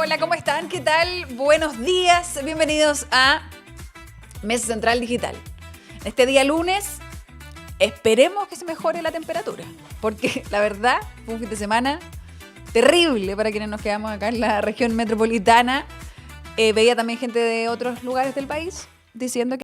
Hola, ¿cómo están? ¿Qué tal? Buenos días. Bienvenidos a Mesa Central Digital. Este día lunes, esperemos que se mejore la temperatura, porque la verdad fue un fin de semana terrible para quienes nos quedamos acá en la región metropolitana. Veía también gente de otros lugares del país diciendo que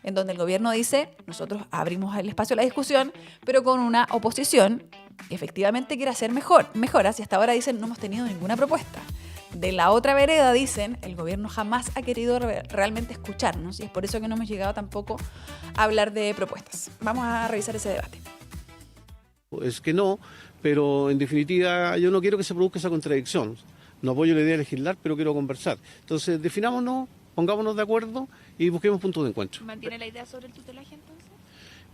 en donde el gobierno dice, nosotros abrimos el espacio a la discusión, pero con una oposición que efectivamente quiere hacer mejoras, y hasta ahora dicen, no hemos tenido ninguna propuesta. De la otra vereda dicen, el gobierno jamás ha querido realmente escucharnos, y es por eso que no hemos llegado tampoco a hablar de propuestas. Vamos a revisar ese debate. Es que no, pero en definitiva yo no quiero que se produzca esa contradicción. No apoyo la idea de legislar, pero quiero conversar. Entonces, definámonos, pongámonos de acuerdo y busquemos puntos de encuentro. ¿Mantiene la idea sobre el tutelaje entonces?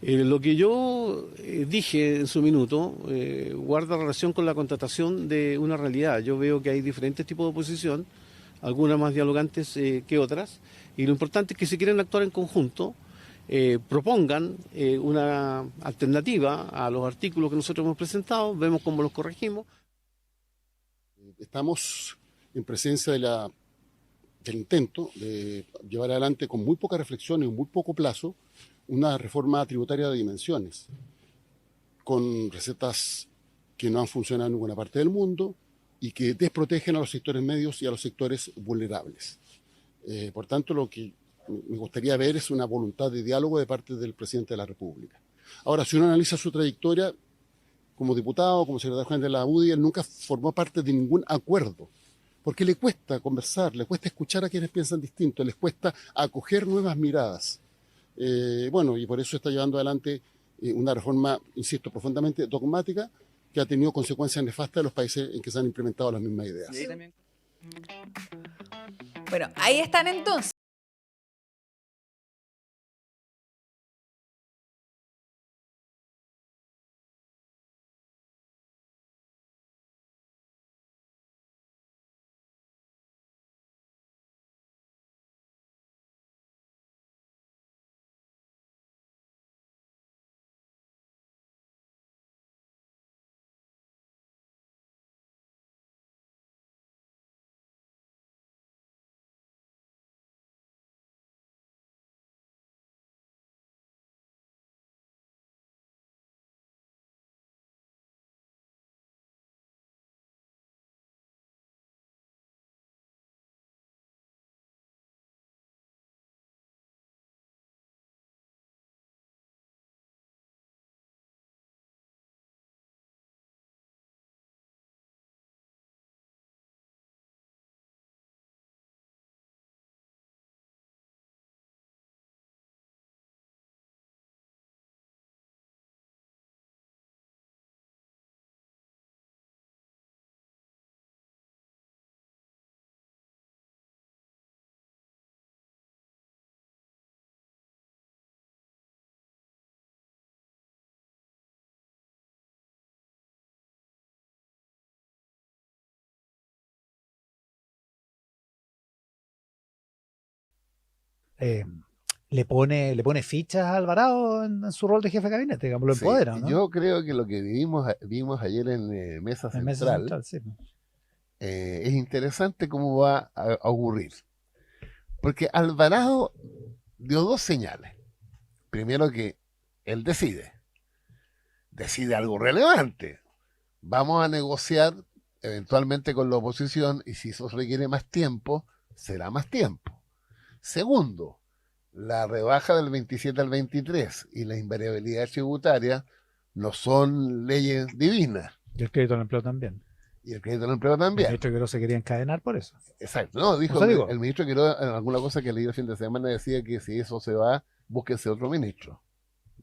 Lo que yo dije en su minuto guarda relación con la constatación de una realidad. Yo veo que hay diferentes tipos de oposición, algunas más dialogantes que otras, y lo importante es que si quieren actuar en conjunto, propongan una alternativa a los artículos que nosotros hemos presentado, vemos cómo los corregimos. Estamos en presencia del intento de llevar adelante con muy poca reflexión y en muy poco plazo una reforma tributaria de dimensiones, con recetas que no han funcionado en ninguna parte del mundo y que desprotegen a los sectores medios y a los sectores vulnerables. Por tanto, lo que me gustaría ver es una voluntad de diálogo de parte del presidente de la República. Ahora, si uno analiza su trayectoria como diputado, como secretario general de la UDI, él nunca formó parte de ningún acuerdo, porque le cuesta conversar, le cuesta escuchar a quienes piensan distinto, les cuesta acoger nuevas miradas. Bueno, y por eso está llevando adelante una reforma, insisto, profundamente dogmática, que ha tenido consecuencias nefastas en los países en que se han implementado las mismas ideas. Bueno, ahí están entonces. eh, le pone fichas a Alvarado en su rol de jefe de gabinete, digamos, lo Sí, empodera, ¿no? yo creo que lo que vimos ayer en Mesa En mesa Central central, sí. es interesante cómo va a ocurrir. Porque Alvarado dio dos señales. Primero que él decide algo relevante. Vamos a negociar eventualmente con la oposición y si eso requiere más tiempo, será más tiempo. Segundo, la rebaja del 27 al 23 y la invariabilidad tributaria no son leyes divinas. Y el crédito al empleo también. Y el crédito al empleo El también. ministro Quirós se quería encadenar por eso. Exacto. No, dijo O sea, digo, el ministro Quirós en alguna cosa que leí el fin de semana decía que si eso se va, búsquense otro ministro.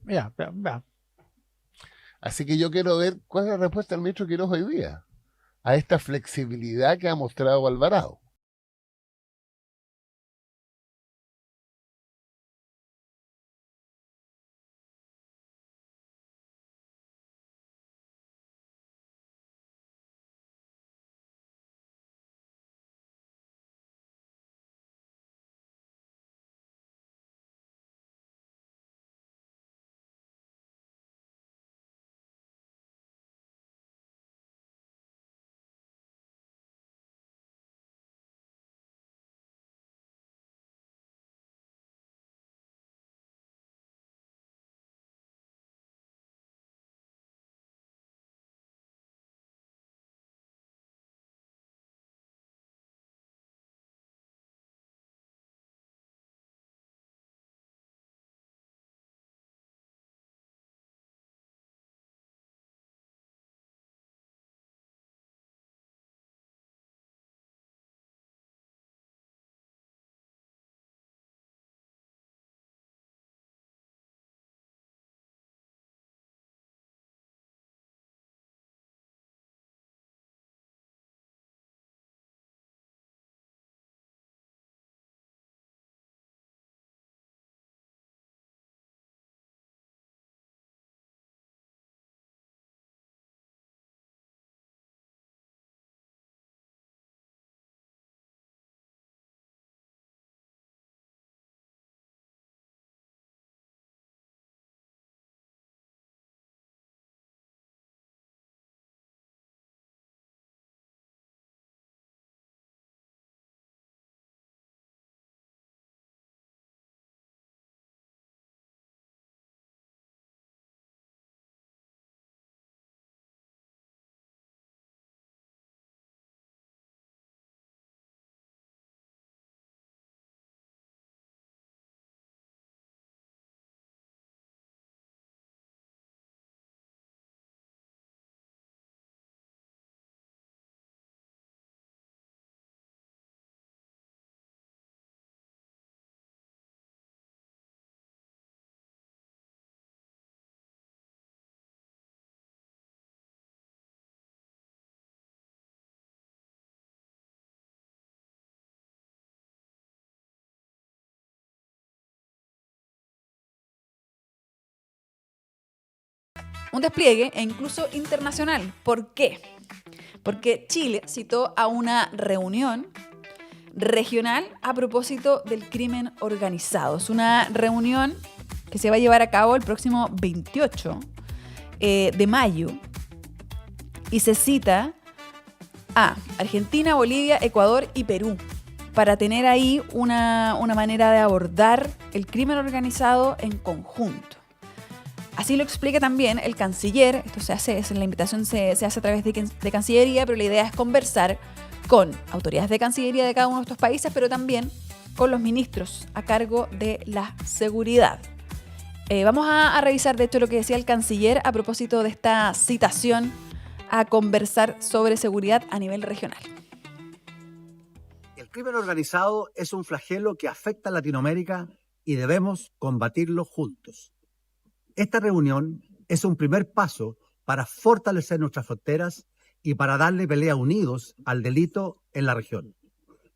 ya. Así que yo quiero ver cuál es la respuesta del ministro Quirós hoy día a esta flexibilidad que ha mostrado Alvarado. un despliegue e incluso internacional. ¿Por qué? Porque Chile citó a una reunión regional a propósito del crimen organizado. Es una reunión que se va a llevar a cabo el próximo 28 de mayo y se cita a Argentina, Bolivia, Ecuador y Perú para tener ahí una manera de abordar el crimen organizado en conjunto. Así lo explica también el canciller. Esto se hace, la invitación se hace a través de Cancillería, pero la idea es conversar con autoridades de Cancillería de cada uno de estos países, pero también con los ministros a cargo de la seguridad. Vamos a revisar, de hecho, lo que decía el canciller a propósito de esta citación a conversar sobre seguridad a nivel regional. El crimen organizado es un flagelo que afecta a Latinoamérica y debemos combatirlo juntos. Esta reunión es un primer paso para fortalecer nuestras fronteras y para darle pelea unidos al delito en la región.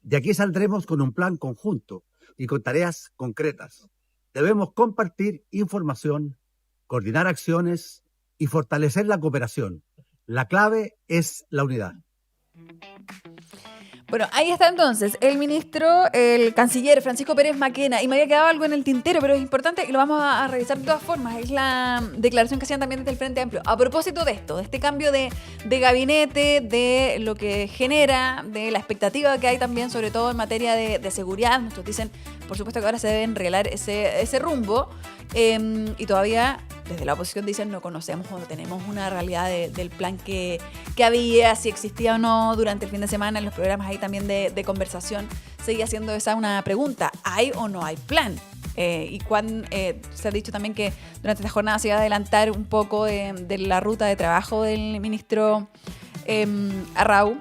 De aquí saldremos con un plan conjunto y con tareas concretas. Debemos compartir información, coordinar acciones y fortalecer la cooperación. La clave es la unidad. Bueno, ahí está entonces el ministro, el canciller Francisco Pérez Maquena, y me había quedado algo en el tintero, pero es importante y lo vamos a revisar de todas formas. Es la declaración que hacían también desde el Frente Amplio. A propósito de esto, de este cambio de gabinete, de lo que genera, de la expectativa que hay también, sobre todo en materia de seguridad. Muchos dicen, por supuesto, que ahora se debe enreglar ese rumbo, y todavía desde la oposición dicen no conocemos o no tenemos una realidad del plan que había, si existía o no durante el fin de semana en los programas ahí también de conversación. Seguía siendo esa una pregunta, ¿hay o no hay plan? Se ha dicho también que durante esta jornada se iba a adelantar un poco de la ruta de trabajo del ministro Arrau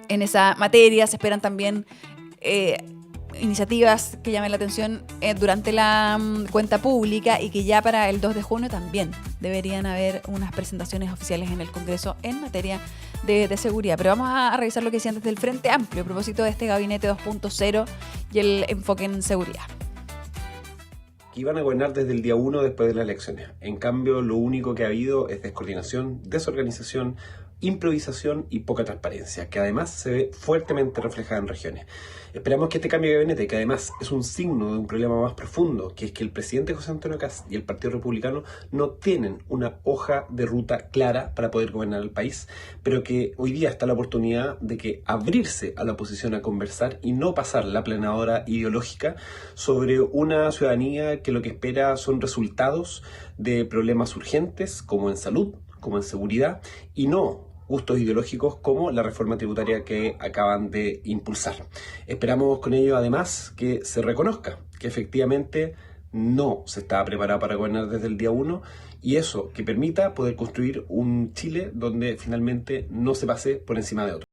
en esa materia. Se esperan también iniciativas que llamen la atención durante la cuenta pública, y que ya para el 2 de junio también deberían haber unas presentaciones oficiales en el Congreso en materia de seguridad. Pero vamos a revisar lo que decían desde el Frente Amplio a propósito de este gabinete 2.0 y el enfoque en seguridad. Que iban a gobernar desde el día 1 después de las elecciones. En cambio, lo único que ha habido es descoordinación, desorganización, improvisación y poca transparencia, que además se ve fuertemente reflejada en regiones. Esperamos que este cambio de gabinete, que además es un signo de un problema más profundo, que es que el presidente José Antonio Kast y el Partido Republicano no tienen una hoja de ruta clara para poder gobernar el país, pero que hoy día está la oportunidad de que abrirse a la oposición a conversar y no pasar la planadora ideológica sobre una ciudadanía que lo que espera son resultados de problemas urgentes, como en salud, como en seguridad, y no gustos ideológicos como la reforma tributaria que acaban de impulsar. Esperamos con ello además que se reconozca que efectivamente no se estaba preparado para gobernar desde el día 1, y eso que permita poder construir un Chile donde finalmente no se pase por encima de otro.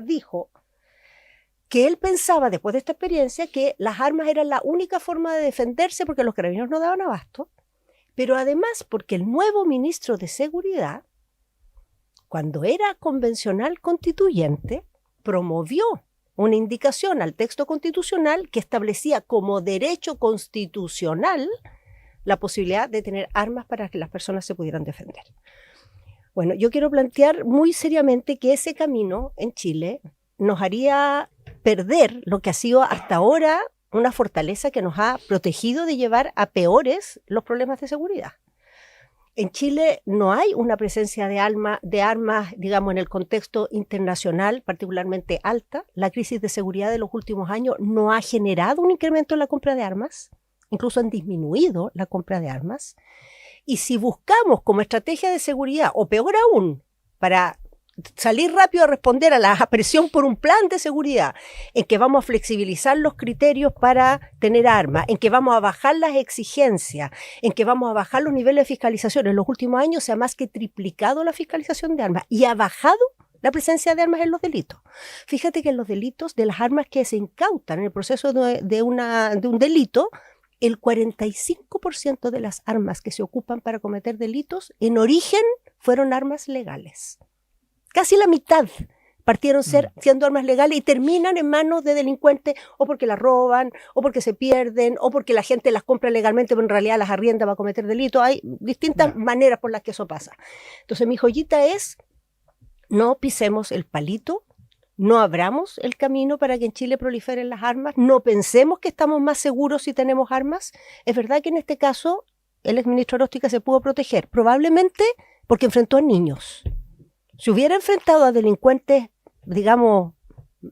dijo que él pensaba, después de esta experiencia, que las armas eran la única forma de defenderse porque los carabineros no daban abasto, pero además porque el nuevo ministro de Seguridad, cuando era convencional constituyente, promovió una indicación al texto constitucional que establecía como derecho constitucional la posibilidad de tener armas para que las personas se pudieran defender. Bueno, yo quiero plantear muy seriamente que ese camino en Chile nos haría perder lo que ha sido hasta ahora una fortaleza que nos ha protegido de llevar a peores los problemas de seguridad. En Chile no hay una presencia de armas, digamos, en el contexto internacional particularmente alta. La crisis de seguridad de los últimos años no ha generado un incremento en la compra de armas, incluso han disminuido la compra de armas. Y si buscamos como estrategia de seguridad, o peor aún, para salir rápido a responder a la presión por un plan de seguridad, en que vamos a flexibilizar los criterios para tener armas, en que vamos a bajar las exigencias, en que vamos a bajar los niveles de fiscalización. En los últimos años se ha más que triplicado la fiscalización de armas y ha bajado la presencia de armas en los delitos. Fíjate que en los delitos, de las armas que se incautan en el proceso de un delito, el 45% de las armas que se ocupan para cometer delitos en origen fueron armas legales. Casi la mitad partieron siendo armas legales y terminan en manos de delincuentes o porque las roban, o porque se pierden, o porque la gente las compra legalmente pero en realidad las arrienda para cometer delitos. Hay distintas maneras por las que eso pasa. Entonces mi joyita es: no pisemos el palito, no abramos el camino para que en Chile proliferen las armas, no pensemos que estamos más seguros si tenemos armas. Es verdad que en este caso el exministro Aróstica se pudo proteger, probablemente porque enfrentó a niños. Si hubiera enfrentado a delincuentes, digamos,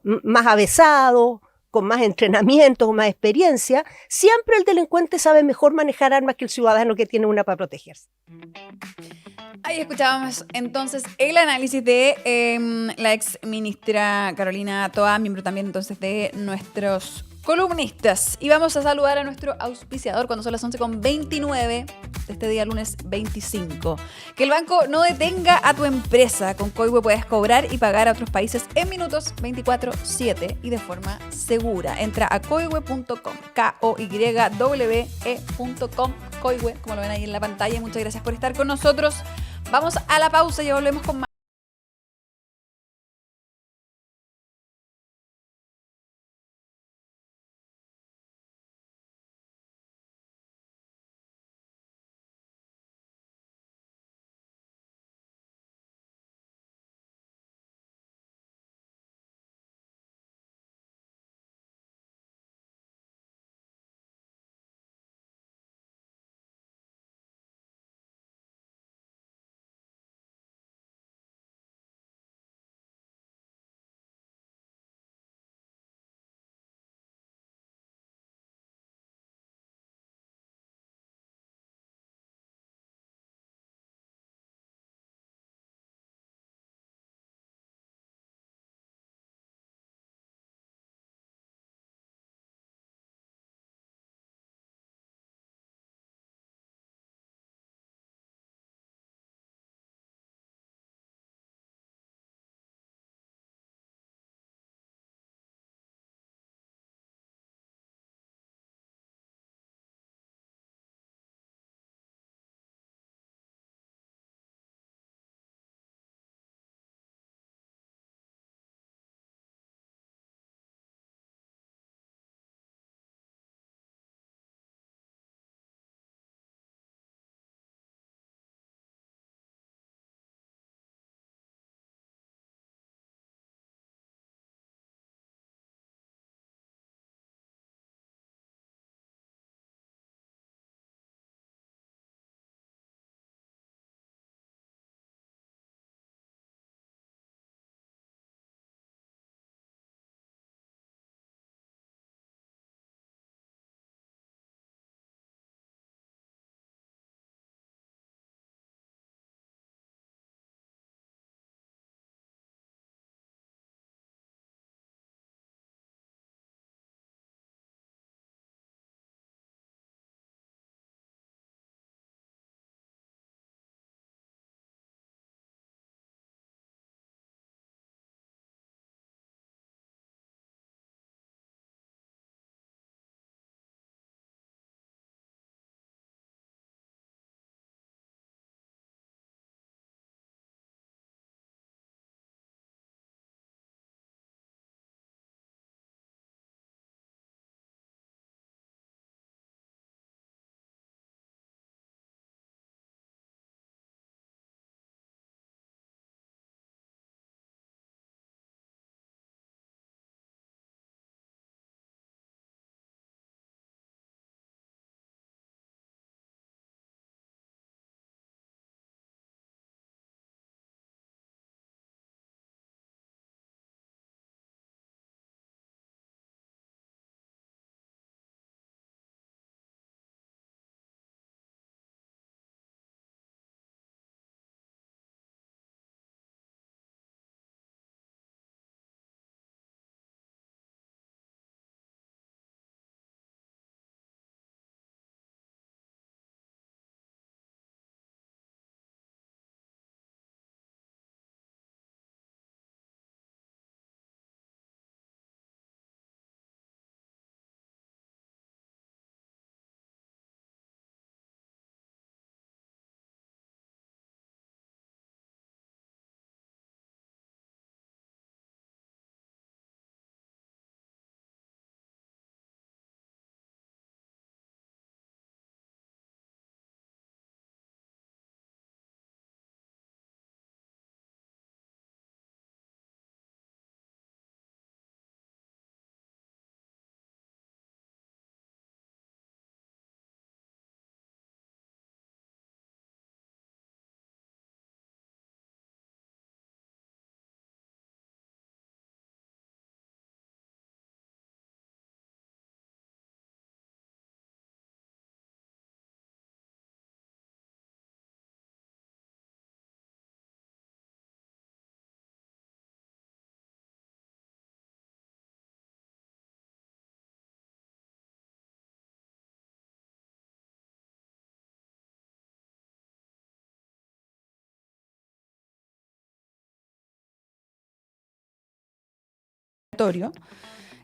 más avesados, con más entrenamiento, con más experiencia, siempre el delincuente sabe mejor manejar armas que el ciudadano que tiene una para protegerse. Ahí escuchábamos entonces el análisis de la ex ministra Carolina Toa, miembro también entonces de nuestros columnistas. Y vamos a saludar a nuestro auspiciador cuando son las 11:29 de este día lunes 25. Que el banco no detenga a tu empresa. Con Coihue puedes cobrar y pagar a otros países en minutos 24/7 y de forma segura. Entra a coihue.com, koywe.com, Coihue, como lo ven ahí en la pantalla. Muchas gracias por estar con nosotros. Vamos a la pausa y volvemos con más.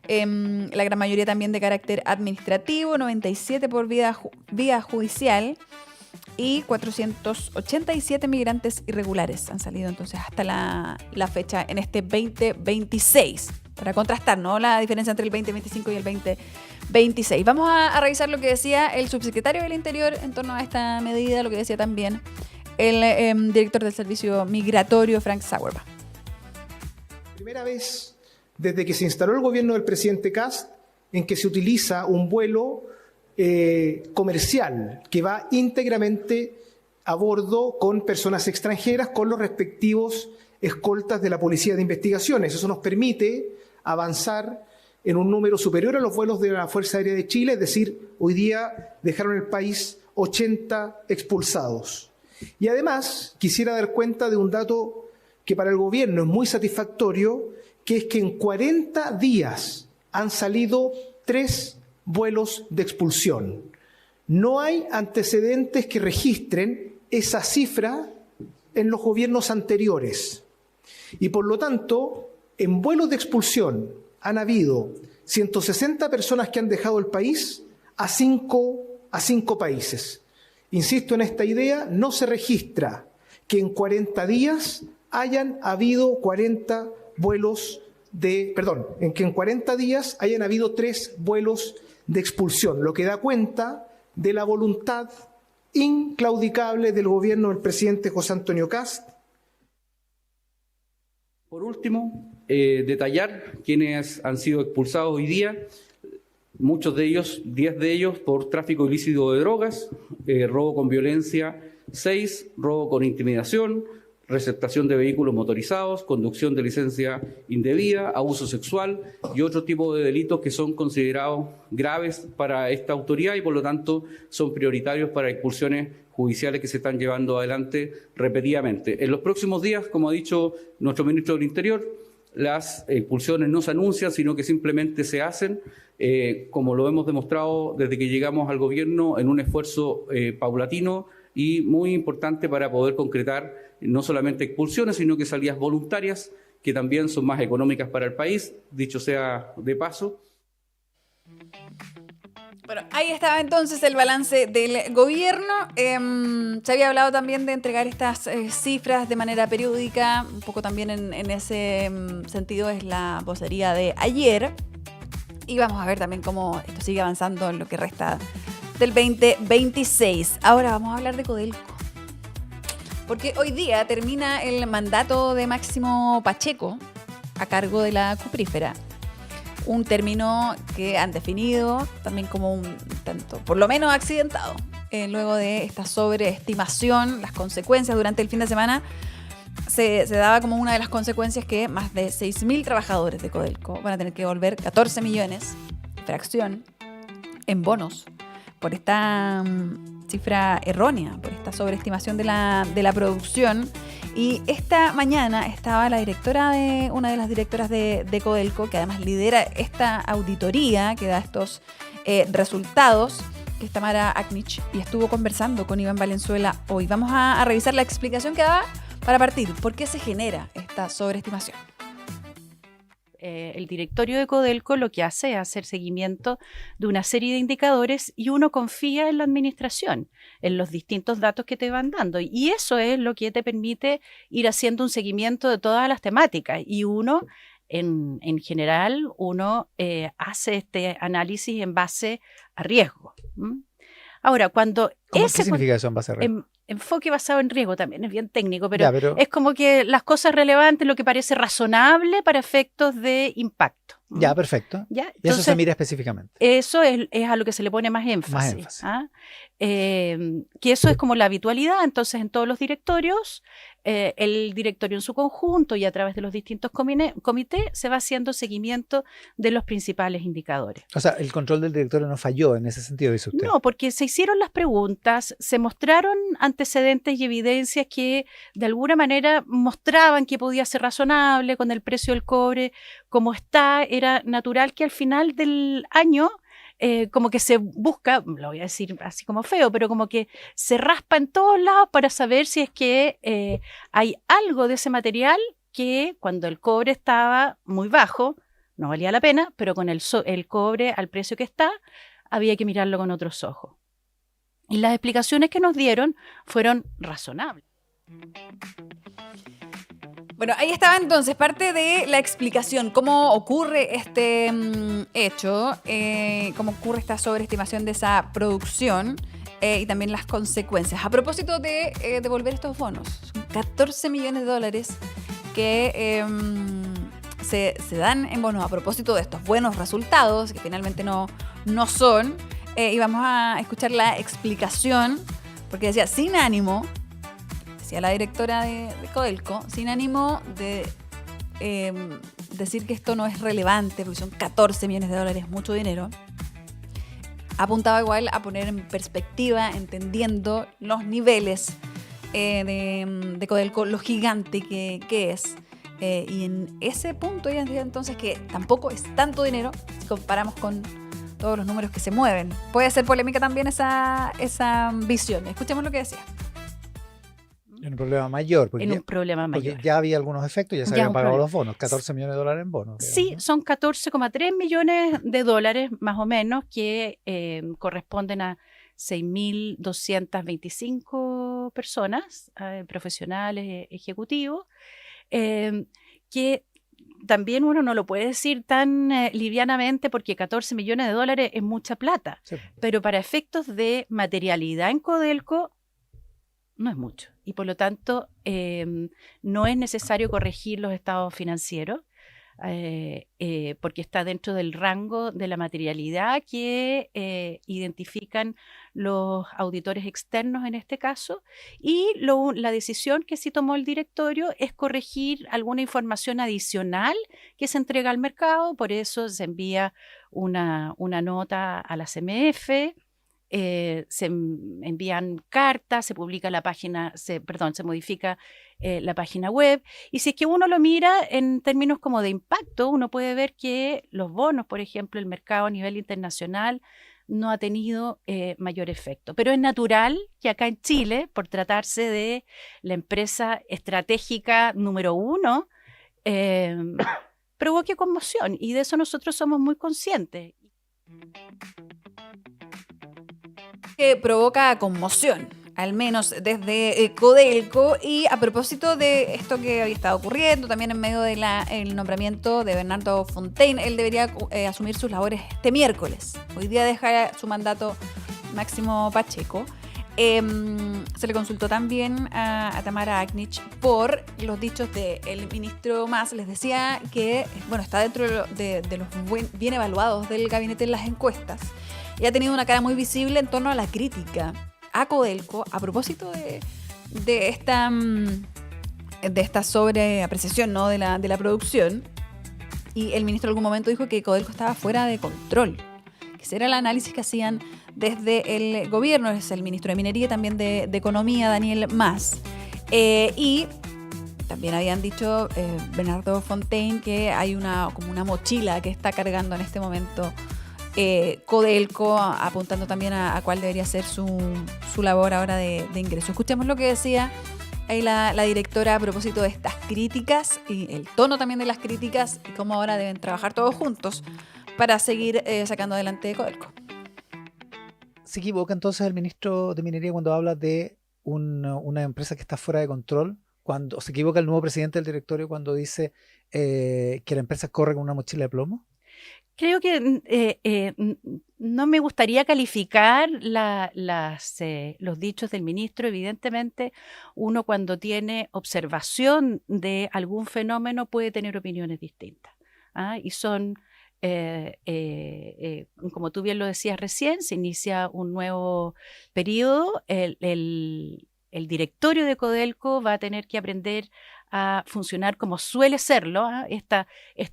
La gran mayoría también de carácter administrativo, 97 por vía judicial y 487 migrantes irregulares han salido entonces hasta la fecha en este 2026, para contrastar, ¿no?, la diferencia entre el 2025 y el 2026. Vamos a revisar lo que decía el subsecretario del Interior en torno a esta medida, lo que decía también el director del Servicio Migratorio, Frank Sauerbach. Primera vez desde que se instaló el gobierno del presidente Kast en que se utiliza un vuelo comercial que va íntegramente a bordo con personas extranjeras con los respectivos escoltas de la Policía de Investigaciones. Eso nos permite avanzar en un número superior a los vuelos de la Fuerza Aérea de Chile, es decir, hoy día dejaron el país 80 expulsados. Y además quisiera dar cuenta de un dato que para el gobierno es muy satisfactorio, que es que en 40 días han salido 3 vuelos de expulsión. No hay antecedentes que registren esa cifra en los gobiernos anteriores. Y por lo tanto, en vuelos de expulsión han habido 160 personas que han dejado el país a 5 países. Insisto en esta idea, no se registra que en 40 días hayan habido 40 vuelos en que en 40 días hayan habido 3 vuelos de expulsión, lo que da cuenta de la voluntad inclaudicable del gobierno del presidente José Antonio Kast. Por último, detallar quienes han sido expulsados hoy día, muchos de ellos, 10 de ellos, por tráfico ilícito de drogas, robo con violencia 6, robo con intimidación, receptación de vehículos motorizados, conducción de licencia indebida, abuso sexual y otro tipo de delitos que son considerados graves para esta autoridad y por lo tanto son prioritarios para expulsiones judiciales que se están llevando adelante repetidamente. En los próximos días, como ha dicho nuestro ministro del Interior, las expulsiones no se anuncian, sino que simplemente se hacen, como lo hemos demostrado desde que llegamos al gobierno, en un esfuerzo paulatino y muy importante para poder concretar no solamente expulsiones, sino que salidas voluntarias, que también son más económicas para el país, dicho sea de paso. Bueno, ahí estaba entonces el balance del gobierno. Se había hablado también de entregar estas cifras de manera periódica, un poco también en ese sentido es la vocería de ayer. Y vamos a ver también cómo esto sigue avanzando en lo que resta del 2026. Ahora vamos a hablar de Codelco. Porque hoy día termina el mandato de Máximo Pacheco a cargo de la cuprífera. Un término que han definido también como un tanto, por lo menos accidentado. Luego de esta sobreestimación, las consecuencias durante el fin de semana, se daba como una de las consecuencias que más de 6.000 trabajadores de Codelco van a tener que devolver 14 millones, fracción, en bonos por esta cifra errónea, por esta sobreestimación de la producción. Y esta mañana estaba una de las directoras de Codelco, que además lidera esta auditoría que da estos resultados, que es Tamara Aknich, y estuvo conversando con Iván Valenzuela hoy. Vamos a revisar la explicación que daba para partir. ¿Por qué se genera esta sobreestimación? El directorio de Codelco lo que hace es hacer seguimiento de una serie de indicadores y uno confía en la administración, en los distintos datos que te van dando. Y eso es lo que te permite ir haciendo un seguimiento de todas las temáticas. Y uno, en general, hace este análisis en base a riesgo. Ahora, ¿Qué significa eso en base a riesgo? Enfoque basado en riesgo también es bien técnico, pero es como que las cosas relevantes, lo que parece razonable para efectos de impacto. Ya, perfecto. ¿Ya? Entonces, y eso se mira específicamente. Eso es a lo que se le pone más énfasis. Que eso es como la habitualidad. Entonces, en todos los directorios, el directorio en su conjunto y a través de los distintos comités se va haciendo seguimiento de los principales indicadores. O sea, el control del directorio no falló en ese sentido, dice usted. No, porque se hicieron las preguntas, se mostraron antecedentes y evidencias que de alguna manera mostraban que podía ser razonable con el precio del cobre como está. Era natural que al final del año como que se busca, lo voy a decir así como feo, pero como que se raspa en todos lados para saber si es que hay algo de ese material que cuando el cobre estaba muy bajo no valía la pena, pero con el cobre al precio que está, había que mirarlo con otros ojos. Y las explicaciones que nos dieron fueron razonables. Bueno, ahí estaba entonces parte de la explicación, cómo ocurre este hecho, cómo ocurre esta sobreestimación de esa producción y también las consecuencias. A propósito de devolver estos bonos, son 14 millones de dólares que se dan en bonos a propósito de estos buenos resultados, que finalmente no son. Y vamos a escuchar la explicación, porque decía, sin ánimo, decía la directora de Codelco, sin ánimo de decir que esto no es relevante, porque son 14 millones de dólares, mucho dinero, apuntaba igual a poner en perspectiva, entendiendo los niveles de Codelco, lo gigante que es. Y en ese punto ella decía entonces que tampoco es tanto dinero si comparamos con todos los números que se mueven. Puede ser polémica también esa visión. Escuchemos lo que decía. En un problema mayor. Porque ya había algunos efectos, ya se habían pagado los bonos, 14 millones de dólares en bonos. Digamos, sí, ¿no? Son 14,3 millones de dólares más o menos que corresponden a 6.225 personas, profesionales, ejecutivos, que también uno no lo puede decir tan livianamente porque 14 millones de dólares es mucha plata, sí. Pero para efectos de materialidad en Codelco no es mucho y por lo tanto no es necesario corregir los estados financieros porque está dentro del rango de la materialidad que identifican los auditores externos en este caso, y la decisión que sí tomó el directorio es corregir alguna información adicional que se entrega al mercado. Por eso se envía una nota a la CMF, se envían cartas, se publica se modifica la página web, y si es que uno lo mira en términos como de impacto, uno puede ver que los bonos, por ejemplo, el mercado a nivel internacional no ha tenido mayor efecto. Pero es natural que acá en Chile, por tratarse de la empresa estratégica número 1, provoque conmoción, y de eso nosotros somos muy conscientes. Que provoca conmoción, al menos desde Codelco, y a propósito de esto que había estado ocurriendo, también en medio del nombramiento de Bernardo Fontaine, él debería asumir sus labores este miércoles. Hoy día deja su mandato Máximo Pacheco. Se le consultó también a Tamara Agnich por los dichos del ministro Mas. Les decía que está dentro de los bien evaluados del gabinete en las encuestas, y ha tenido una cara muy visible en torno a la crítica a Codelco a propósito de esta sobreapreciación, ¿no?, de la producción. Y el ministro en algún momento dijo que Codelco estaba fuera de control, que ese era el análisis que hacían desde el gobierno. Es el ministro de Minería y también de Economía, Daniel Mas. Y también habían dicho Bernardo Fontaine que hay como una mochila que está cargando en este momento Codelco, apuntando también a cuál debería ser su labor ahora de ingreso. Escuchemos lo que decía ahí la directora a propósito de estas críticas y el tono también de las críticas y cómo ahora deben trabajar todos juntos para seguir sacando adelante Codelco. ¿Se equivoca entonces el ministro de Minería cuando habla de una empresa que está fuera de control? ¿O se equivoca el nuevo presidente del directorio cuando dice que la empresa corre con una mochila de plomo? Creo que no me gustaría calificar los dichos del ministro. Evidentemente, uno cuando tiene observación de algún fenómeno puede tener opiniones distintas. Y son, como tú bien lo decías recién, se inicia un nuevo periodo. El directorio de Codelco va a tener que aprender a funcionar como suele serlo. Esta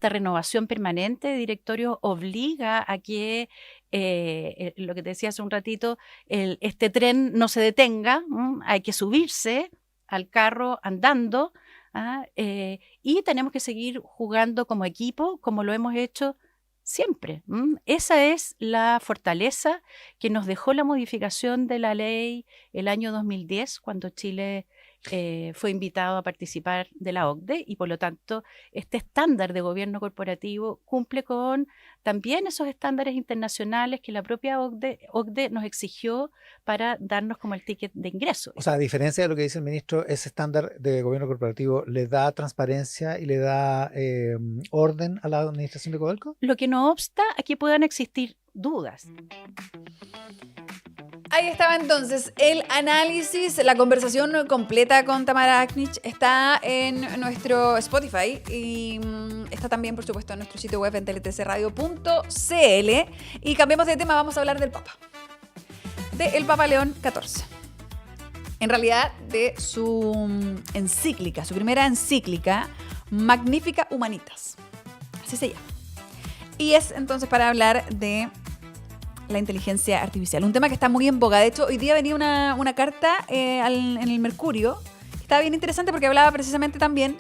renovación permanente de directorio obliga a que, lo que te decía hace un ratito, este tren no se detenga. Hay que subirse al carro andando, y tenemos que seguir jugando como equipo, como lo hemos hecho siempre. Esa es la fortaleza que nos dejó la modificación de la ley el año 2010, cuando Chile fue invitado a participar de la OCDE y por lo tanto este estándar de gobierno corporativo cumple con también esos estándares internacionales que la propia OCDE nos exigió para darnos como el ticket de ingreso. O sea, a diferencia de lo que dice el ministro, ese estándar de gobierno corporativo le da transparencia y le da orden a la administración de Codelco. Lo que no obsta a que puedan existir dudas. Ahí estaba entonces el análisis, la conversación completa con Tamara Aknich está en nuestro Spotify y está también, por supuesto, en nuestro sitio web en tltcradio.cl. Y cambiamos de tema, vamos a hablar del Papa. Del Papa León XIV. En realidad, de su encíclica, su primera encíclica, Magnificat Humanitas. Así se llama. Y es entonces para hablar de la inteligencia artificial, un tema que está muy en boga. De hecho, hoy día venía una carta en el Mercurio, que estaba bien interesante porque hablaba precisamente también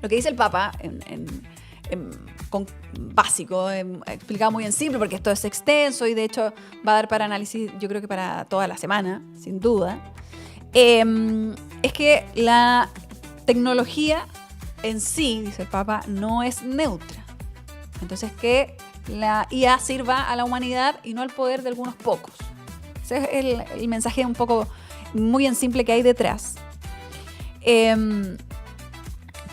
lo que dice el Papa, con básico, explicado muy en simple, porque esto es extenso y de hecho va a dar para análisis, yo creo que para toda la semana, sin duda. Es que la tecnología en sí, dice el Papa, no es neutra. Entonces, que la IA sirva a la humanidad y no al poder de algunos pocos. Ese es el mensaje un poco muy en simple que hay detrás.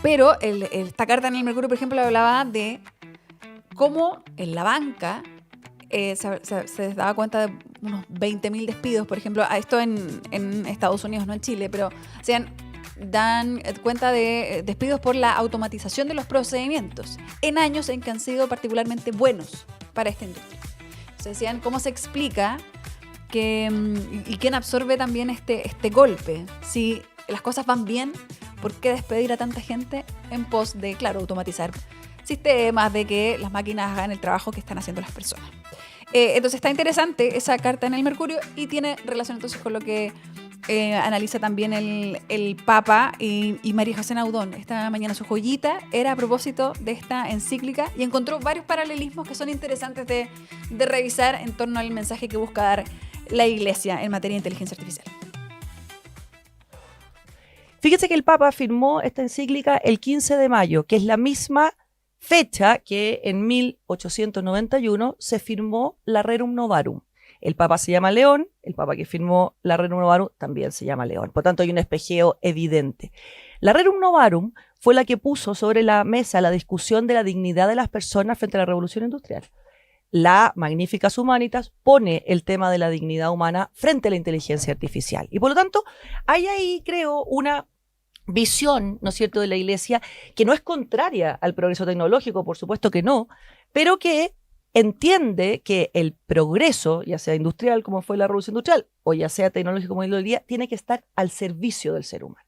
Pero esta carta en el Mercurio, por ejemplo, hablaba de cómo en la banca se daba cuenta de unos 20.000 despidos, por ejemplo, a esto en Estados Unidos, no en Chile, pero dan cuenta de despidos por la automatización de los procedimientos en años en que han sido particularmente buenos para esta industria. Se decían cómo se explica y quién absorbe también este golpe. Si las cosas van bien, ¿por qué despedir a tanta gente en pos de, claro, automatizar sistemas, de que las máquinas hagan el trabajo que están haciendo las personas? Entonces está interesante esa carta en el Mercurio y tiene relación entonces con lo que analiza también el Papa y María José Naudón. Esta mañana su joyita era a propósito de esta encíclica y encontró varios paralelismos que son interesantes de revisar en torno al mensaje que busca dar la Iglesia en materia de inteligencia artificial. Fíjese que el Papa firmó esta encíclica el 15 de mayo, que es la misma fecha que en 1891 se firmó la Rerum Novarum. El Papa se llama León, el Papa que firmó la Rerum Novarum también se llama León. Por tanto, hay un espejeo evidente. La Rerum Novarum fue la que puso sobre la mesa la discusión de la dignidad de las personas frente a la revolución industrial. La Magnificat Humanitas pone el tema de la dignidad humana frente a la inteligencia artificial. Y por lo tanto, hay ahí, creo, una visión, ¿no es cierto?, de la Iglesia que no es contraria al progreso tecnológico, por supuesto que no, pero que entiende que el progreso, ya sea industrial como fue la revolución industrial, o ya sea tecnológico como es hoy día, tiene que estar al servicio del ser humano.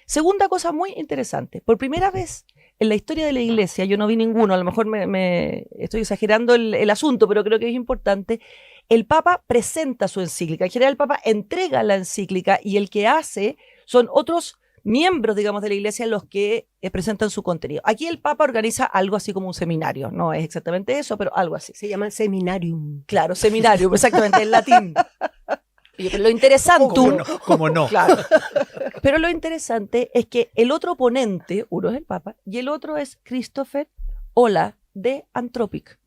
Segunda cosa muy interesante, por primera vez en la historia de la Iglesia, yo no vi ninguno, a lo mejor me estoy exagerando el asunto, pero creo que es importante, el Papa presenta su encíclica. En general el Papa entrega la encíclica y el que hace son otros miembros, digamos, de la Iglesia los que presentan su contenido. Aquí el Papa organiza algo así como un seminario, no es exactamente eso, pero algo así. Se llama seminarium. Claro, seminarium, exactamente, en latín. Pero lo interesante... ¿Cómo no? Claro. Pero lo interesante es que el otro ponente, uno es el Papa, y el otro es Christopher Olah de Anthropic.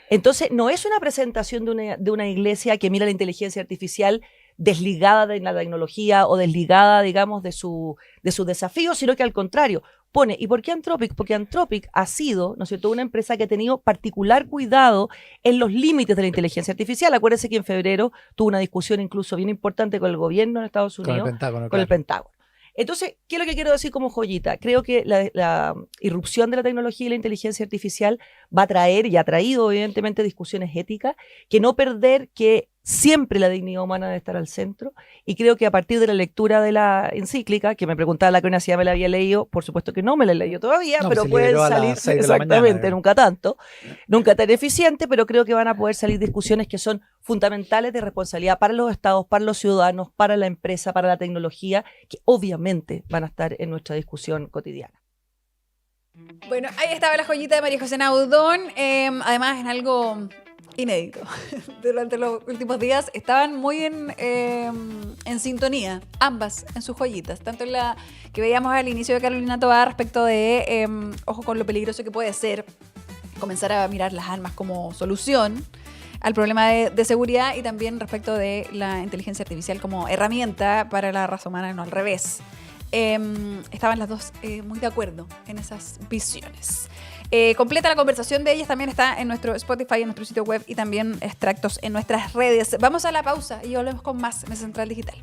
Entonces, no es una presentación de una iglesia que mira la inteligencia artificial desligada de la tecnología o desligada, digamos, de su desafío, sino que al contrario, pone, ¿y por qué Anthropic? Porque Anthropic ha sido, ¿no es cierto?, una empresa que ha tenido particular cuidado en los límites de la inteligencia artificial. Acuérdense que en febrero tuvo una discusión incluso bien importante con el gobierno de Estados Unidos. Con el Pentágono. Con el Pentágono. Entonces, ¿qué es lo que quiero decir como joyita? Creo que la irrupción de la tecnología y la inteligencia artificial va a traer, y ha traído evidentemente, discusiones éticas, que no perder que siempre la dignidad humana debe estar al centro, y creo que a partir de la lectura de la encíclica, que me preguntaba la Cona si ya me la había leído, por supuesto que no me la he leído todavía, no, pero pueden salir, exactamente, nunca tanto, nunca tan eficiente, pero creo que van a poder salir discusiones que son fundamentales de responsabilidad para los estados, para los ciudadanos, para la empresa, para la tecnología, que obviamente van a estar en nuestra discusión cotidiana. Bueno, ahí estaba la joyita de María José Naudón, además en algo inédito. Durante los últimos días estaban muy en sintonía, ambas en sus joyitas, tanto en la que veíamos al inicio de Carolina Tovar respecto de ojo con lo peligroso que puede ser comenzar a mirar las armas como solución al problema de seguridad, y también respecto de la inteligencia artificial como herramienta para la raza humana, no al revés. Estaban las dos muy de acuerdo en esas visiones. Completa la conversación de ellas también está en nuestro Spotify, en nuestro sitio web, y también extractos en nuestras redes. Vamos a la pausa y volvemos con más Mesa Central Digital.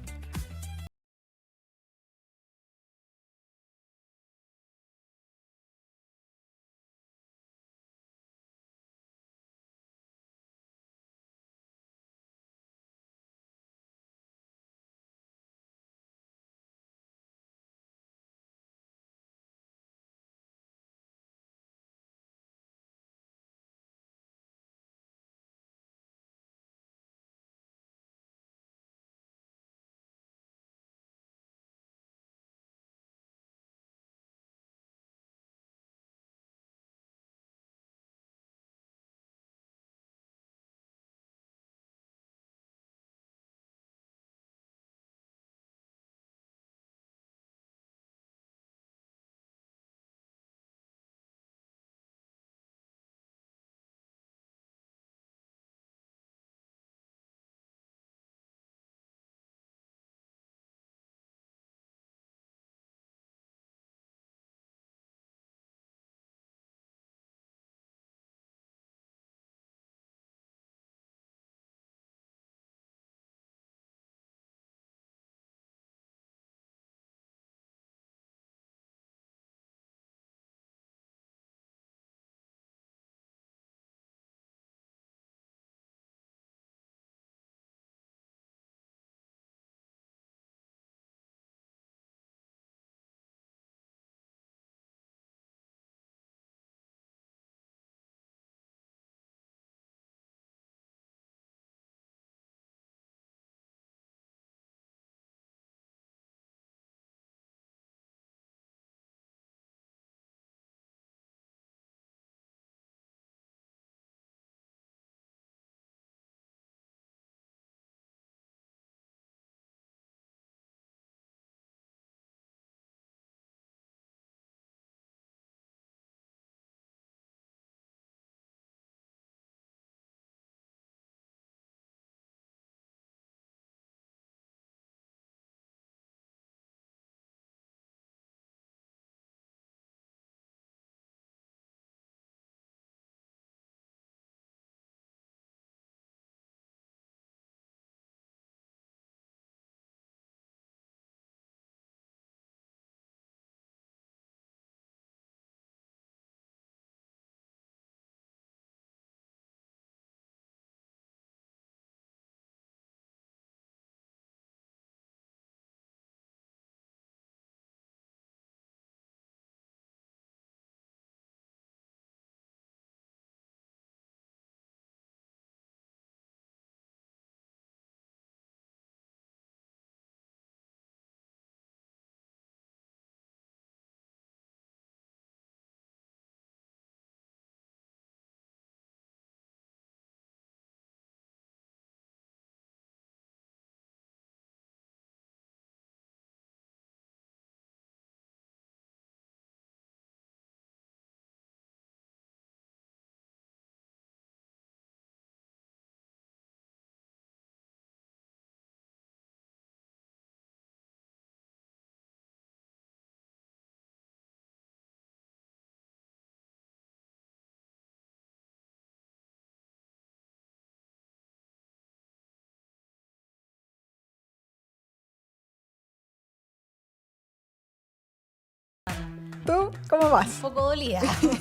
¿Tú cómo vas? Un poco dolida,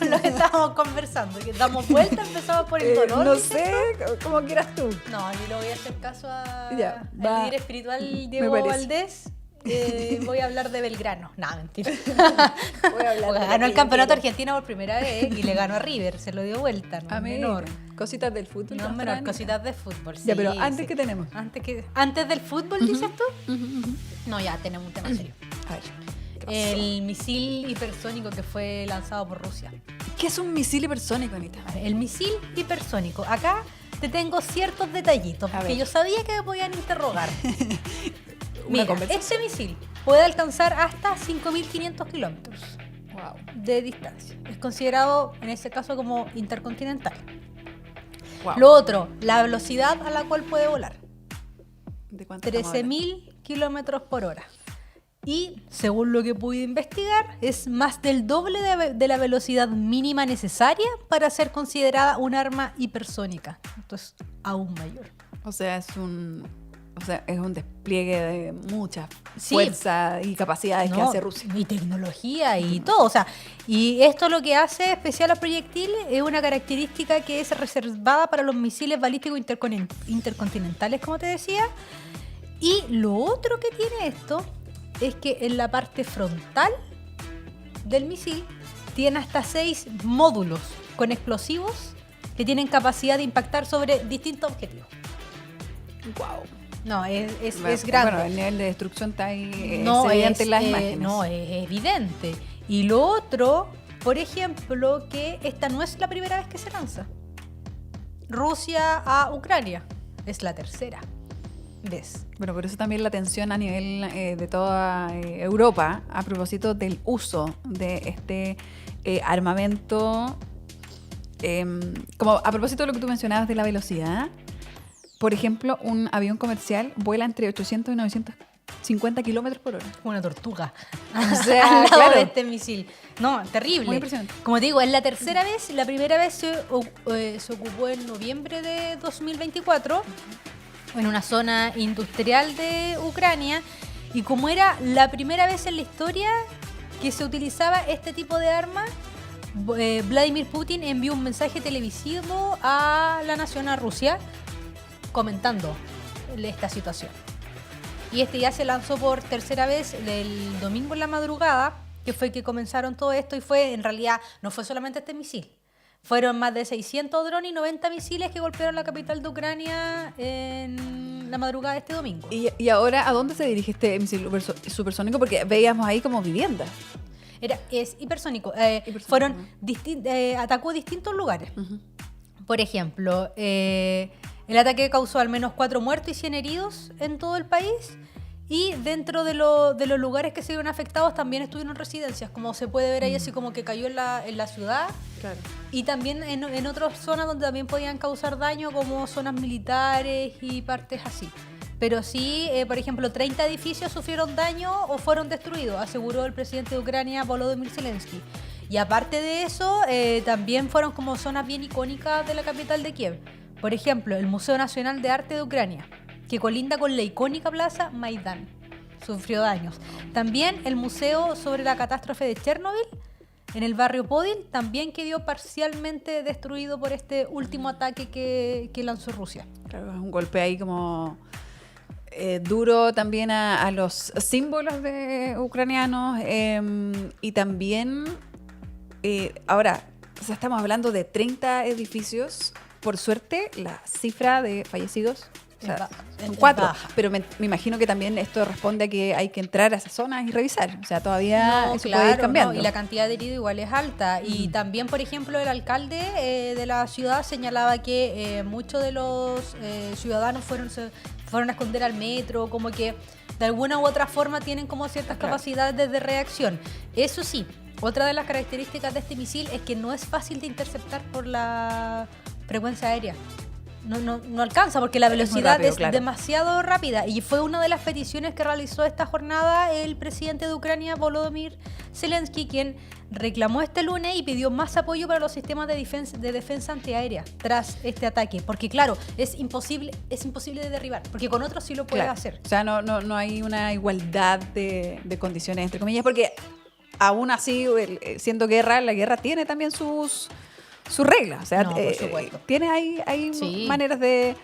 lo que estábamos conversando, que damos vuelta, empezamos por el dolor. No sé, como quieras tú. No, yo le voy a hacer caso al va. líder espiritual Diego Valdés. Voy a hablar de Belgrano. No, mentira. Voy a hablar ganó el campeonato argentino por primera vez y le ganó a River, se lo dio vuelta. No, menor. Cositas del fútbol. No, menor, cositas de fútbol. Sí, ya, pero antes, ¿qué tenemos? Antes del fútbol, dices tú. No, ya tenemos un tema serio. A ver. El misil hipersónico que fue lanzado por Rusia. ¿Qué es un misil hipersónico, Anita? El misil hipersónico. Acá te tengo ciertos detallitos, A porque ver. yo sabía que me podían interrogar. Una Mira, conversación. este misil puede alcanzar hasta 5.500 kilómetros Wow. de distancia. Es considerado, en ese caso, como intercontinental. Wow. Lo otro, la velocidad a la cual puede volar. ¿De cuánto estamos hablando? 13.000 kilómetros por hora. Y, según lo que pude investigar, es más del doble de la velocidad mínima necesaria para ser considerada un arma hipersónica. Entonces, aún mayor. O sea, es un despliegue de mucha Sí. fuerza y capacidades que No, hace Rusia. Y tecnología y todo. O sea, y esto lo que hace especial al proyectil es una característica que es reservada para los misiles balísticos intercontinentales, como te decía. Y lo otro que tiene esto es que en la parte frontal del misil tiene hasta 6 módulos con explosivos que tienen capacidad de impactar sobre distintos objetivos. Wow. No, es grande. Bueno, el nivel de destrucción está ahí No, evidente es, en las imágenes. no, es evidente. Y lo otro, por ejemplo, que esta no es la primera vez que se lanza. Rusia a Ucrania es la tercera vez. Bueno, por eso también la tensión a nivel de toda Europa a propósito del uso de este armamento. Como a propósito de lo que tú mencionabas de la velocidad, por ejemplo, un avión comercial vuela entre 800 y 950 kilómetros por hora. Una tortuga. O sea, al lado claro. de este misil. No, terrible. Muy impresionante. Como te digo, es la tercera vez. La primera vez se ocupó en noviembre de 2024 en una zona industrial de Ucrania. Y como era la primera vez en la historia que se utilizaba este tipo de arma, Vladimir Putin envió un mensaje televisivo a la nación, a Rusia, comentando esta situación. Y este ya se lanzó por tercera vez el domingo en la madrugada, que fue que comenzaron todo esto, y fue, en realidad, no fue solamente este misil. Fueron más de 600 drones y 90 misiles que golpearon la capital de Ucrania en la madrugada de este domingo. Y ahora, ¿a dónde se dirige este misil supersónico? Porque veíamos ahí como viviendas. Es hipersónico. Hipersónico. Atacó distintos lugares. Por ejemplo, el ataque causó al menos 4 muertos y 100 heridos en todo el país. Y dentro de los lugares que se vieron afectados también estuvieron residencias, como se puede ver ahí, así como que cayó en la ciudad. Claro. Y también en otras zonas donde también podían causar daño, como zonas militares y partes así. Pero sí, por ejemplo, 30 edificios sufrieron daño o fueron destruidos, aseguró el presidente de Ucrania, Volodymyr Zelensky. Y aparte de eso, también fueron como zonas bien icónicas de la capital de Kiev. Por ejemplo, el Museo Nacional de Arte de Ucrania, que colinda con la icónica plaza Maidán, sufrió daños. También el Museo sobre la catástrofe de Chernobyl, en el barrio Podil, también quedó parcialmente destruido por este último ataque que lanzó Rusia. Claro, es un golpe ahí como duro también a los símbolos de ucranianos y también ahora, o sea, estamos hablando de 30 edificios. Por suerte, la cifra de fallecidos, o sea, son 4, baja. pero me imagino que también esto responde a que hay que entrar a esas zonas y revisar. O sea, todavía eso puede ir cambiando. Y la cantidad de heridos igual es alta. Y también, por ejemplo, el alcalde de la ciudad señalaba que muchos de los ciudadanos se fueron a esconder al metro, como que de alguna u otra forma tienen como ciertas capacidades de reacción. Eso sí, otra de las características de este misil es que no es fácil de interceptar por la frecuencia aérea. No alcanza porque la velocidad es demasiado rápida, y fue una de las peticiones que realizó esta jornada el presidente de Ucrania, Volodymyr Zelensky, quien reclamó este lunes y pidió más apoyo para los sistemas de defensa antiaérea tras este ataque, porque claro, es imposible de derribar, porque con otros sí lo puede hacer. O sea, no hay una igualdad de condiciones, entre comillas, porque aún así, siendo guerra, la guerra tiene también sus reglas. O sea, por supuesto. tiene hay maneras de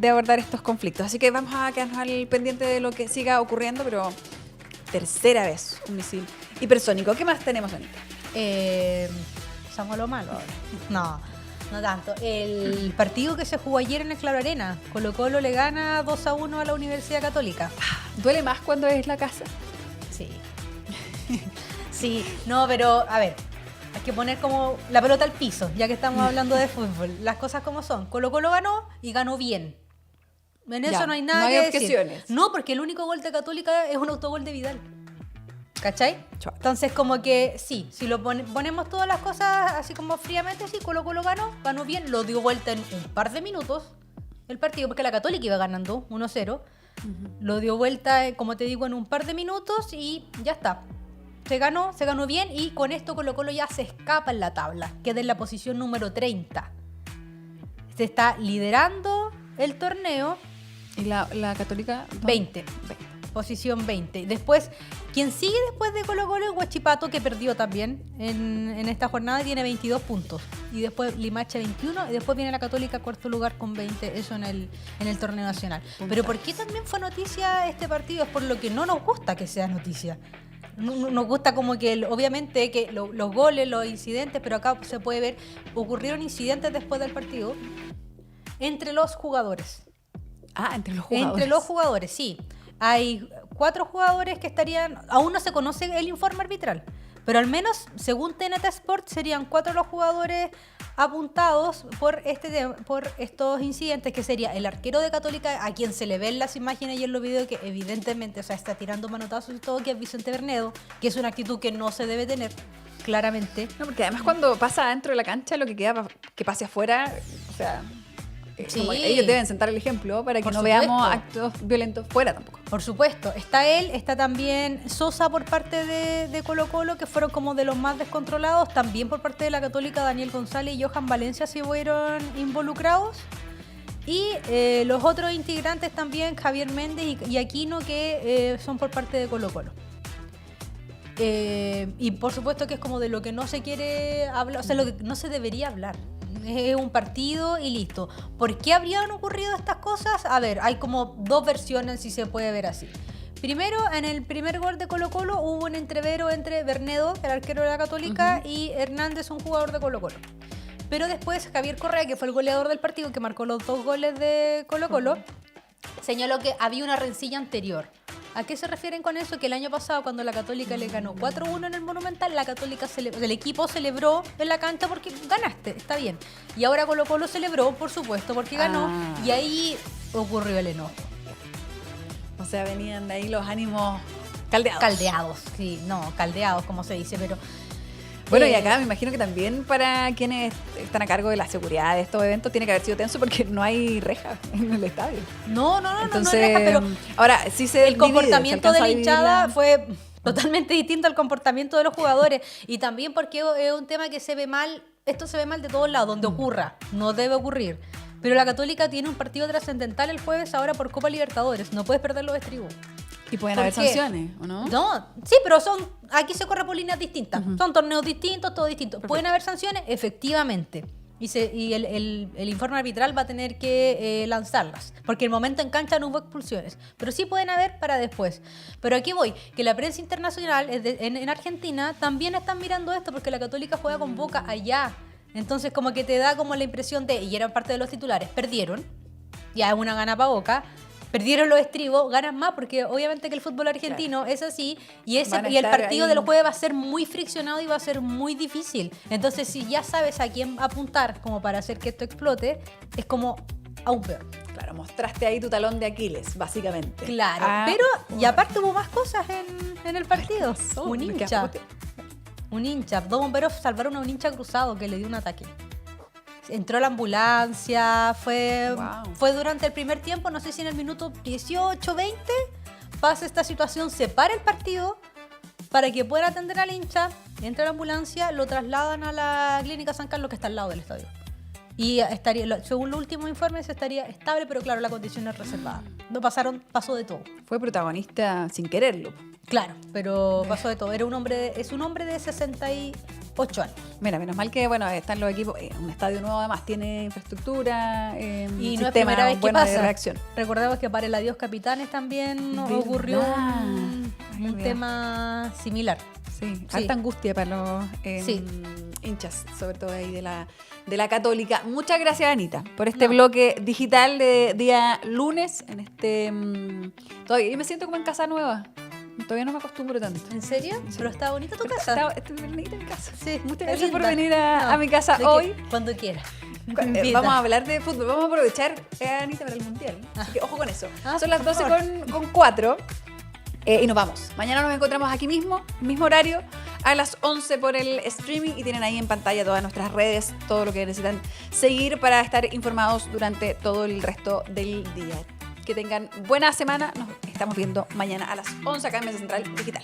abordar estos conflictos. Así que vamos a quedarnos al pendiente de lo que siga ocurriendo, pero tercera vez un misil hipersónico. ¿Qué más tenemos, Anita? Pasamos a lo malo ahora. No tanto. El partido que se jugó ayer en el Claro Arena, Colo-Colo le gana 2-1 a la Universidad Católica. ¿Duele más cuando es la casa? Sí. Sí, no, pero a ver, que poner como la pelota al piso, ya que estamos hablando de fútbol. Las cosas como son. Colo-Colo ganó y ganó bien. En eso Ya, no hay nada no hay que objeciones. decir. No, porque el único gol de Católica es un autogol de Vidal. ¿Cachai? Chua. Entonces, como que sí, si lo ponemos todas las cosas así como fríamente, sí, Colo-Colo ganó bien, lo dio vuelta en un par de minutos el partido, porque la Católica iba ganando 1-0. Lo dio vuelta, como te digo, en un par de minutos y ya está. Se ganó bien y con esto Colo-Colo ya se escapa en la tabla. Queda en la posición número 30. Se está liderando el torneo. ¿Y la Católica? 20. Posición 20. Después, quien sigue después de Colo-Colo es Huachipato, que perdió también en esta jornada y tiene 22 puntos. Y después Limache 21 y después viene la Católica cuarto lugar con 20, eso en el torneo nacional. Pero ¿por qué también fue noticia este partido? Es por lo que no nos gusta que sea noticia. Nos gusta como que obviamente que los goles, los incidentes, pero acá se puede ver, ocurrieron incidentes después del partido entre los jugadores. Ah, entre los jugadores. Entre los jugadores, sí. Hay 4 jugadores que estarían... Aún no se conoce el informe arbitral, pero al menos, según TNT Sport, serían 4 los jugadores apuntados por estos incidentes, que sería el arquero de Católica, a quien se le ven las imágenes y en los videos que evidentemente, o sea, está tirando manotazos y todo, que es Vicente Bernedo, que es una actitud que no se debe tener, claramente. No, porque además cuando pasa dentro de la cancha, lo que queda que pase afuera, o sea... Sí. Como ellos deben sentar el ejemplo para que Por no supuesto. veamos actos violentos fuera tampoco. Por supuesto, está él, está también Sosa por parte de Colo-Colo, que fueron como de los más descontrolados, también por parte de la Católica, Daniel González y Johan Valencia se fueron involucrados. Y los otros integrantes también, Javier Méndez y Aquino, que son por parte de Colo-Colo. Y por supuesto que es como de lo que no se quiere hablar, o sea, lo que no se debería hablar. Es un partido y listo. ¿Por qué habrían ocurrido estas cosas? A ver, hay como 2 versiones, si se puede ver así. Primero, en el primer gol de Colo-Colo hubo un entrevero entre Bernedo, el arquero de la Católica, y Hernández, un jugador de Colo-Colo. Pero después Javier Correa, que fue el goleador del partido, que marcó los 2 goles de Colo-Colo, señaló que había una rencilla anterior. ¿A qué se refieren con eso? Que el año pasado, cuando la Católica le ganó 4-1 en el Monumental, la Católica el equipo celebró en la cancha porque ganaste, está bien. Y ahora Colo-Colo celebró, por supuesto, porque ganó, y ahí ocurrió el enojo. O sea, venían de ahí los ánimos caldeados. Caldeados, sí, no, caldeados, como se dice, pero... Bueno, y acá me imagino que también para quienes están a cargo de la seguridad de estos eventos tiene que haber sido tenso porque no hay rejas en el estadio. No, Entonces, no hay rejas, pero ahora sí el comportamiento de la hinchada fue totalmente distinto al comportamiento de los jugadores, y también porque es un tema que se ve mal, esto se ve mal de todos lados, donde ocurra, no debe ocurrir. Pero la Católica tiene un partido trascendental el jueves ahora por Copa Libertadores, no puedes perder los estribos. Y pueden haber sanciones, ¿o no? No, sí, pero aquí se corre por líneas distintas. Son torneos distintos, todo distinto. Perfecto. ¿Pueden haber sanciones? Efectivamente. Y el informe arbitral va a tener que lanzarlas. Porque el momento en cancha no hubo expulsiones. Pero sí pueden haber para después. Pero aquí voy, que la prensa internacional en Argentina también están mirando esto porque la Católica juega con Boca allá. Entonces como que te da como la impresión de, y eran parte de los titulares, perdieron. Ya es una gana para Boca. Perdieron los estribos, ganan más, porque obviamente que el fútbol argentino es así, y el partido del jueves va a ser muy friccionado y va a ser muy difícil. Entonces, si ya sabes a quién apuntar como para hacer que esto explote, es como aún peor. Claro, mostraste ahí tu talón de Aquiles, básicamente. Claro, pero y aparte hubo más cosas en el partido. Un hincha. 2 bomberos salvaron a un hincha cruzado que le dio un ataque. Entró la ambulancia, fue durante el primer tiempo, no sé si en el minuto 18, 20, pasa esta situación, se para el partido para que pueda atender al hincha, entra la ambulancia, lo trasladan a la clínica San Carlos, que está al lado del estadio. Y estaría, según los últimos informes, estaría estable, pero claro, la condición es reservada. Pasó de todo. Fue protagonista sin quererlo. Claro, pero pasó de todo. Es un hombre de 68 años. Mira, menos mal que están los equipos, un estadio nuevo además tiene infraestructura, y no sistema es primera vez que bueno pasa. de reacción. Recordemos que para el Adiós Capitanes también ocurrió un tema similar. Sí, harta angustia para los hinchas, sobre todo ahí de la Católica. Muchas gracias, Anita, por este bloque digital de día lunes. Todavía yo me siento como en casa nueva. Todavía no me acostumbro tanto. ¿En serio? Sí. Pero está bonita tu casa. Está bonita mi casa. Sí, Muchas está gracias por linda. venir a mi casa de hoy. cuando quieras. Vamos a hablar de fútbol. Vamos a aprovechar, Anita, para el Mundial. Así que ojo con eso. Son las 12:04 y nos vamos. Mañana nos encontramos aquí mismo horario, a las 11 por el streaming, y tienen ahí en pantalla todas nuestras redes, todo lo que necesitan seguir para estar informados durante todo el resto del día. Que tengan buena semana. Nos estamos viendo mañana a las 11 acá en Mesa Central Digital.